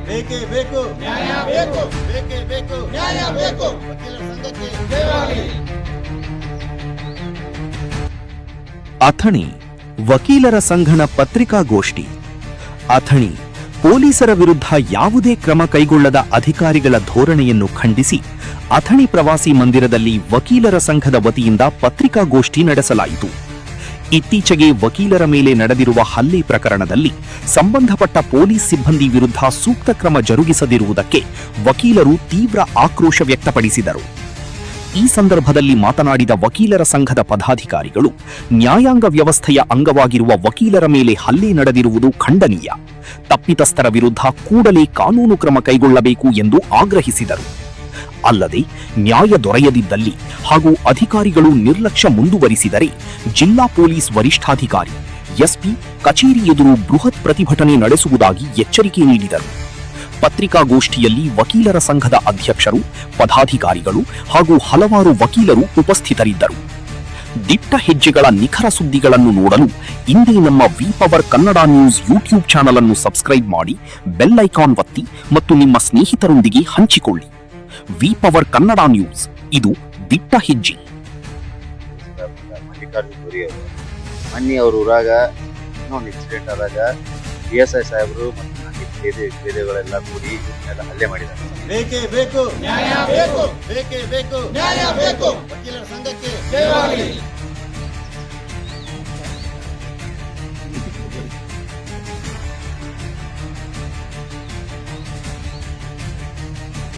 ಬೇಕೇ ಬೇಕು ನ್ಯಾಯ ಬೇಕು, ಬೇಕೇ ಬೇಕು ನ್ಯಾಯ ಬೇಕು, ವಕೀಲರ ಸಂಘಕ್ಕೆ ಜಯವಾಗಲಿ. ಅಥಣಿ ವಕೀಲರ ಸಂಘನ ಪತ್ರಿಕಾಗೋಷ್ಠಿ. ಅಥಣಿ ಪೊಲೀಸರ ವಿರುದ್ಧ ಯಾವುದೇ ಕ್ರಮ ಕೈಗೊಳ್ಳದ ಅಧಿಕಾರಿಗಳ ಧೋರಣೆಯನ್ನು ಖಂಡಿಸಿ ಅಥಣಿ ಪ್ರವಾಸಿ ಮಂದಿರದಲ್ಲಿ ವಕೀಲರ ಸಂಘದ ವತಿಯಿಂದ ಪತ್ರಿಕಾಗೋಷ್ಠಿ ನಡೆಸಲಾಯಿತು. ಇತ್ತೀಚೆಗೆ ವಕೀಲರ ಮೇಲೆ ನಡೆದಿರುವ ಹಲ್ಲೆ ಪ್ರಕರಣದಲ್ಲಿ ಸಂಬಂಧಪಟ್ಟ ಪೊಲೀಸ್ ಸಿಬ್ಬಂದಿ ವಿರುದ್ಧ ಸೂಕ್ತ ಕ್ರಮ ಜರುಗಿಸದಿರುವುದಕ್ಕೆ ವಕೀಲರು ತೀವ್ರ ಆಕ್ರೋಶ ವ್ಯಕ್ತಪಡಿಸಿದರು. ಈ ಸಂದರ್ಭದಲ್ಲಿ ಮಾತನಾಡಿದ ವಕೀಲರ ಸಂಘದ ಪದಾಧಿಕಾರಿಗಳು, ನ್ಯಾಯಾಂಗ ವ್ಯವಸ್ಥೆಯ ಅಂಗವಾಗಿರುವ ವಕೀಲರ ಮೇಲೆ ಹಲ್ಲೆ ನಡೆದಿರುವುದು ಖಂಡನೀಯ. ತಪ್ಪಿತಸ್ಥರ ವಿರುದ್ಧ ಕೂಡಲೇ ಕಾನೂನು ಕ್ರಮ ಕೈಗೊಳ್ಳಬೇಕು ಎಂದು ಆಗ್ರಹಿಸಿದರು. ಅಲ್ಲದೆ ನ್ಯಾಯ ದೊರೆಯದಿದ್ದಲ್ಲಿ ಹಾಗೂ ಅಧಿಕಾರಿಗಳು ನಿರ್ಲಕ್ಷ್ಯ ಮುಂದುವರಿಸಿದರೆ ಜಿಲ್ಲಾ ಪೊಲೀಸ್ ವರಿಷ್ಠಾಧಿಕಾರಿ ಎಸ್ಪಿ ಕಚೇರಿ ಎದುರು ಬೃಹತ್ ಪ್ರತಿಭಟನೆ ನಡೆಸುವುದಾಗಿ ಎಚ್ಚರಿಕೆ ನೀಡಿದರು. ಪತ್ರಿಕಾಗೋಷ್ಠಿಯಲ್ಲಿ ವಕೀಲರ ಸಂಘದ ಅಧ್ಯಕ್ಷರು, ಪದಾಧಿಕಾರಿಗಳು ಹಾಗೂ ಹಲವಾರು ವಕೀಲರು ಉಪಸ್ಥಿತರಿದ್ದರು. ದಿಟ್ಟ ಹೆಜ್ಜೆಗಳ ನಿಖರ ಸುದ್ದಿಗಳನ್ನು ನೋಡಲು ಇಂದೇ ನಮ್ಮ V power Kannada news YouTube channel ಅನ್ನು ಸಬ್ಸ್ಕ್ರೈಬ್ ಮಾಡಿ, ಬೆಲ್ ಐಕಾನ್ ಒತ್ತಿ ಮತ್ತು ನಿಮ್ಮ ಸ್ನೇಹಿತರೊಂದಿಗೆ ಹಂಚಿಕೊಳ್ಳಿ. ವಿ ಪವರ್ ಕನ್ನಡ ನ್ಯೂಸ್, ಇದು ದಿಟ್ಟ ಹೆಜ್ಜೆ. ಅವ್ರ ಊರಾಗ ಇನ್ನೊಂದು ಇನ್ಸಿಡೆಂಟ್ ಆದಾಗ PSI ಸಾಹೇಬರು ಮತ್ತು ಬೇರೆಗಳೆಲ್ಲ ಕೂಡಿ ಎಲ್ಲ ಹಲ್ಲೆ ಮಾಡಿದ್ದಾರೆ. ಬೇಕೇ ಬೇಕು ನ್ಯಾಯ ಬೇಕು, ಬೇಕೇ ಬೇಕು ನ್ಯಾಯ ಬೇಕು, ವಕೀಲರ ಸಂಘಕ್ಕೆ ಜಯವಾಗಲಿ.